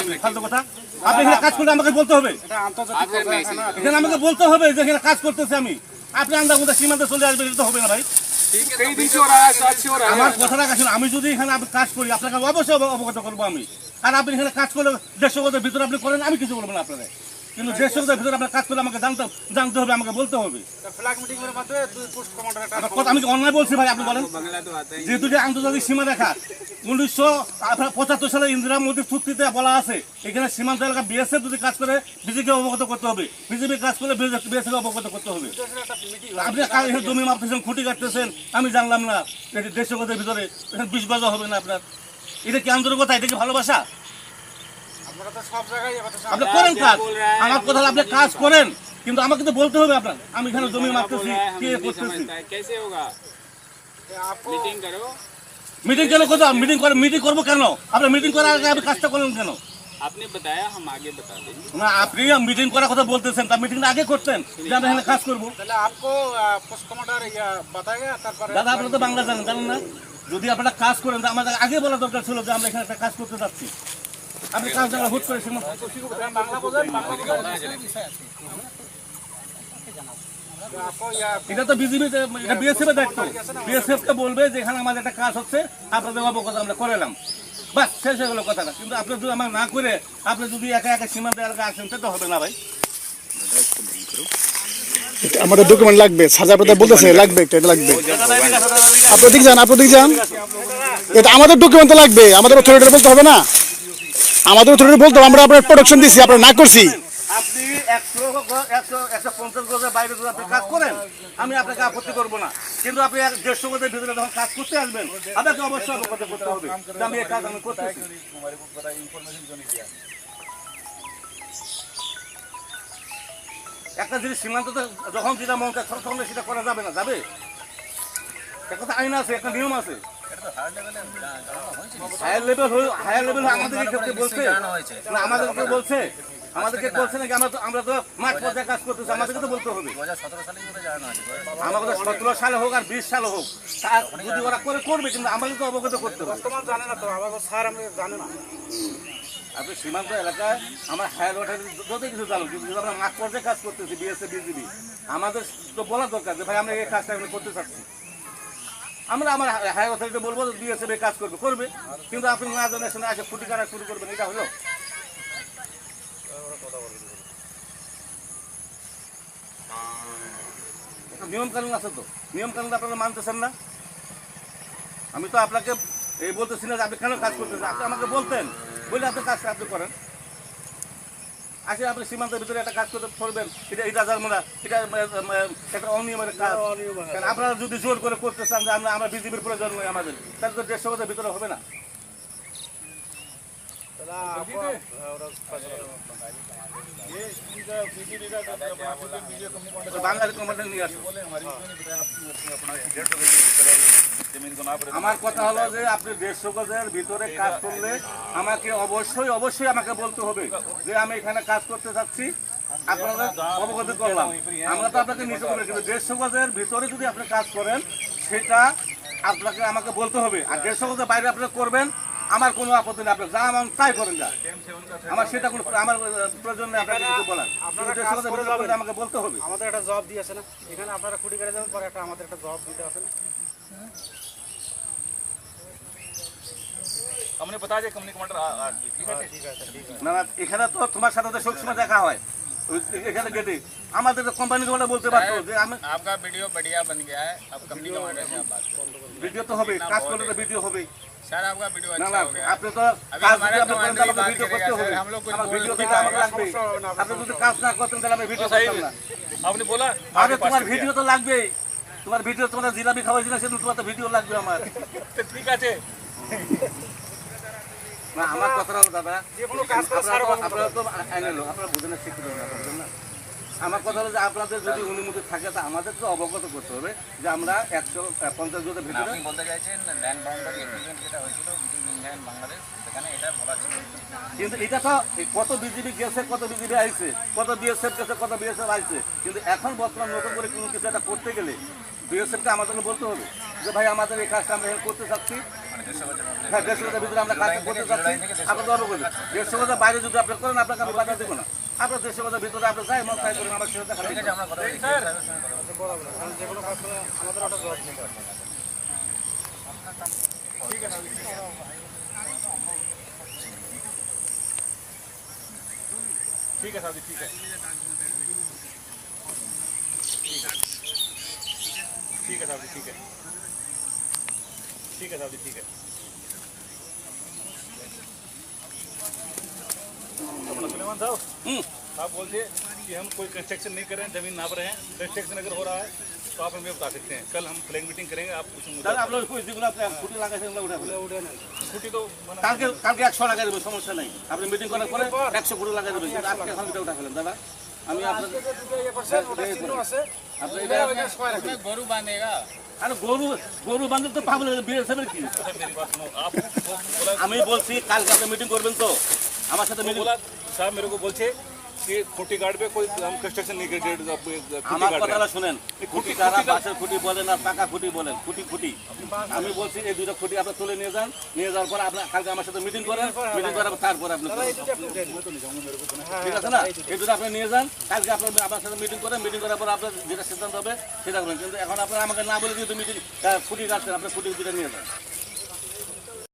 আপনি ফালতু কথা? আপনি এখানে কাজ করলে আমাকে বলতে হবে, এখানে আমাকে বলতে হবে যে এখানে কাজ করতেছে আমি। আপনি আন্দাজে সীমান্তে চলে আসবেন, এটা তো হবে না ভাই। আমার কথাটা কাছে, আমি যদি এখানে কাজ করি আপনাকে অবশ্যই অবগত করবো আমি। আর আপনি এখানে কাজ করলে 150 গজের ভিতরে আপনি করেন, আমি কিছু বলবো না আপনারা। কিন্তু 150 গজের ভিতরে আপনার কাজ করলে আমাকে জানতে হবে, আমাকে বলতে হবে। আমি কি অন্যায় বলছি ভাই? আপনি বলেন, যেহেতু যে আন্তর্জাতিক সীমা রেখা 1975 সালে ইন্দিরা মোদীর চুক্তিতে বলা আছে, এখানে সীমান্ত এলাকা বিএসএফ যদি কাজ করে বিজেপিকে অবগত করতে হবে, বিজেপি কাজ করলে বিএসএফ অবগত করতে হবে। আপনি এখানে জমি মাপতেছেন, খুঁটি কাটতেছেন, আমি জানলাম না। 150 গজের ভিতরে 20 গজ হবে না আপনার। এটা কি আন্তরিকতা? এটা কি ভালোবাসা? আপনি করেন কাজ, আমার কথা আপনি কাজ করেন, কিন্তু আমাকে তো বলতে হবে আপনার। আমি এখানে জমি মাপতেছি, কি করতেছি। মিটিং কেন করবো? মিটিং করবো কেন? আপনি মিটিং করার আগে আপনি কাজটা করলেন কেন? आपने बताया हम आगे बता देंगे না, আপনি মিটিং করার কথা বলতেছেন, তার মিটিংটা আগে করতেন যে আমরা এখানে কাজ করবো। দাদা আপনারা তো বাংলা জানেন না? যদি আপনারা কাজ করেন, আমাদের আগে বলা দরকার ছিল যে আমরা এখানে একটা কাজ করতে যাচ্ছি। আপনি কাজ জানা হুট করে এটা তো বিজেপি, এটা বিএসএফ এর দায়িত্ব। বিএসএফ কে বলবে যে এখানে আমাদের একটা কাজ হচ্ছে, আপনাদের অবগত আমরা করেলাম, বাস শেষ হয়ে গেল কথাটা। কিন্তু আপনি যদি আমার না করে আপনি যদি একা একা সীমান্ত এলাকা আসেন, তো হবে না ভাই। আমাদের ডকুমেন্ট লাগবে, সাজা প্রদান বলতেছে লাগবে, এটা লাগবে। আপনি দিক যান, এটা আমাদের ডকুমেন্ট তো লাগবে, আমাদের অথরিটি বলতে হবে না? আমাদের অথরিটি বলতে আমরা আপনার প্রোডাকশন দিচ্ছি, আপনারা না করছি। আপনি 150 গজের বাইরে যদি আপনি কাজ করেন, আমি আপনাকে আপত্তি করবো না। কিন্তু আপনি 150 গজের ভিতরে যখন কাজ করতে আসবেন, আপনাকে অবশ্যই অবগত করতে হবে যে আমি এই কাজ আমি করতেছি। একটা জিনিস সীমান্ততে যখন যেটা মন চায় তখন সেটা করা যাবে না, যাবে? একটা তো আইন আছে, একটা নিয়ম আছে। হায়ার লেভেল আমাদেরকে বলছে না, আমাদেরকে বলছে নাকি? আমরা তো মাঠ পর্যায়ে কাজ করতেছি, আমাদেরকে তো বলতে হবে। আমাদের 17 সালে হোক আর 20 সালে হোক, যদি ওরা করবে, কিন্তু আমাদের তো অবগত করতে হবে। জানে না তো আমাদের স্যার, আমরা জানি না। আপনি সীমান্ত এলাকায় আমার হায়ার অথরিটি যত কিছু জানো, কিন্তু যদি আমরা মাঠ পর্যায়ে কাজ করতেছি, বিএসএফ বিজিবি, আমাদের তো বলা দরকার যে ভাই আমরা এই কাজটা আমরা করতে চাচ্ছি। আমরা আমার হায়ার অথরিটি বলবো যে বিএসএফ এই কাজ করবে, কিন্তু আপনি না জানার সঙ্গে আসে খুঁটি কাটা শুরু করবেন, এটা হলো? নিয়ম কানুন আছে তো, নিয়ম কানুন আপনারা মানতেছেন না। আমি তো আপনাকে এই বলতেছি না যে আপনি কেন কাজ করতেছেন, আপনি আমাকে বলতেন, বলে আপনি কাজটা আপনি করেন। আসে আপনি সীমান্তের ভিতরে একটা কাজ করতে করবেন, এটা জানবো না, এটা একটা অনিয়মের কাজ। আপনারা যদি জোর করে করতে চান যে আমরা বিজেপির প্রয়োজন নয় আমাদের, তাহলে তো 150 গজের ভিতরে হবে না। বাঙালি কমান্ডার নিয়ে আসুন। আমার কথা হলো যে আপনি 150 গজের ভিতরে কাজ করলে আমাকে অবশ্যই আমাকে বলতে হবে যে আমি এখানে কাজ করতে চাচ্ছি, আপনারা অবগত করলাম। আমরা তো আপনাকে নিতে পারি, কিন্তু 150 গজের ভিতরে যদি আপনি কাজ করেন, সেটা আপনাকে আমাকে বলতে হবে। আর 150 গজের বাইরে আপনি করবেন, আমার কোনো আপত্তি নেই, আপনি যা আমার তাই করেন, যা আমার সেটা কোনো আমার প্রয়োজন নেই আপনাকে কিছু বলার। আমাকে বলতে হবে। আমাদের একটা জব দিয়ে আছে না, এখানে আপনারা খুঁটি করে যাবেন, পরে আমাদের একটা জব দিতে আছে না। हमने बता दिया कंपनी कमांडर ठीक है না না, এখানে তো তোমার সাথে তো সবসময় দেখা হয়, এখানে গেটে আমাদের কোম্পানি কমান্ডার বলতে পারতো যে আমি आपका वीडियो बढ़िया बन गया है, अब कंपनी कमांडर से आप बात करो। ভিডিও তো হবে, কাজ করলে তো ভিডিও হবে। सर आपका वीडियो না अच्छा না, हो गया। আপনি তো কাজ যদি আপনি করেন তাহলে আমাকে ভিডিও করতে হবে। हम लोग कुछ আমার बोल ভিডিও नहीं তো আমার पाएंगे। লাগবে। আপনি যদি কাজ না করতেন তাহলে আমি ভিডিও করতাম না। आपने बोला আরে তোমার ভিডিও তো লাগবেই, তোমার ভিডিও, তোমরা জিলাপি খাওয়াইছি না, সেটা তোমার তো ভিডিও লাগবে আমার। ठीक আছে। না, আমার কথা হলো দাদা, যে কোনো কাজ করে স্যার আপনারা তো আইনের লোক, আপনারা বুঝেন না, শিক্ষিত না, বুঝেন না। আমার কথা হলো যে আপনাদের যদি অনুমতি থাকে, তা আমাদের তো অবগত করতে হবে যে আমরা 150 গজের ভিতরে। আপনি বলতে চাইছেন ল্যান্ড বাউন্ডারি এগ্রিমেন্ট যেটা হয়েছিল বিটুইন ইন্ডিয়া এন্ড বাংলাদেশ, সেখানে এটা বলা ছিল। কিন্তু এটা তো কত বিজেপি গেছে, কত বিজেপি আইছে, কত বিএসএফ গেছে, কত বিএসএফ আইছে, কিন্তু এখন বর্তমান নতুন করে কোনো কিছু একটা করতে গেলে বিএসএফকে আমাদেরকে বলতে হবে যে ভাই আমাদের এই কাজটা আমরা করতে চাচ্ছি, 150 গজের মধ্যে। হ্যাঁ 150 গজের ভিতরে আমরা কাজ করতে চাচ্ছি, আপনাকে অবগত 150 গজের বাইরে যদি আপনি করেন আপনাকে আমি বাধা দেবো না। আপনার 150 গজের ভিতরে আপনি যাই মন তাই করেন, আমার সাথে দেখা ঠিক দেখি। আছে, আমরা কথা বলি, সাহেবের সঙ্গে কথা বলি। কারণ যে কোনো কাজ করে আমাদের ওটা জবাব দিতে হবে। ठीक है साहब जी, ठीक है, ठीक है साहब जी, ठीक है, ठीक है साहब जी, ठीक है। अपना सुलेमान साहब, आप बोलते कि हम कोई कंस्ट्रक्शन नहीं कर रहे हैं, जमीन नाप रहे हैं। कंस्ट्रक्शन अगर हो रहा है तो आप हमें बता सकते हैं। कल हम फ्लैग मीटिंग करेंगे, आप कुछ দাদা আপনার কই যেগুলো আপনি খুঁটি লাগাইছেন ওগুলো উঠে ফেলেন। छुट्टी तो मना কালকে 100 লাগাই দেবেন, সমস্যা নাই। আপনি মিটিং করার পরে 100 খুঁটি লাগাই দেবেন, কিন্তু আজকে এখন এটা উঠে ফেলেন দাদা। আমি আপনার আপনি এটা उसमें गोरू बांधेगा। আরে গরু বান্ধব তো পাগল বিএসএফের কি? मेरी बात सुनो, आप बोला আমি বলছি কালকে আপনি মিটিং করবেন তো আমার সাথে মিটিং। बोला साहब मेरे को बोलছে कि खुटी गार्ड पे कोई हम कंस्ट्रक्शन नहीं कर আমার কথাটা শুনেন, খুঁটি তারা বাঁশের খুঁটি বলেন আর পাকা খুঁটি বলেন, খুঁটি আমি বলছি এই দুটো খুঁটি আপনি তুলে নিয়ে যান, নিয়ে যাওয়ার পর আপনি কালকে আমার সাথে মিটিং করেন, মিটিং করার পর তারপর আপনি করবেন। ঠিক আছে না, এই দুটো আপনি নিয়ে যান, কালকে আপনি আমার সাথে মিটিং করেন, মিটিং করার পর আপনার যেটা সিদ্ধান্ত হবে সেটা করবেন। কিন্তু এখন আপনারা আমাকে না বলে যেহেতু মিটিং খুঁটি কাটছেন, আপনি খুঁটি দুটো নিয়ে যান।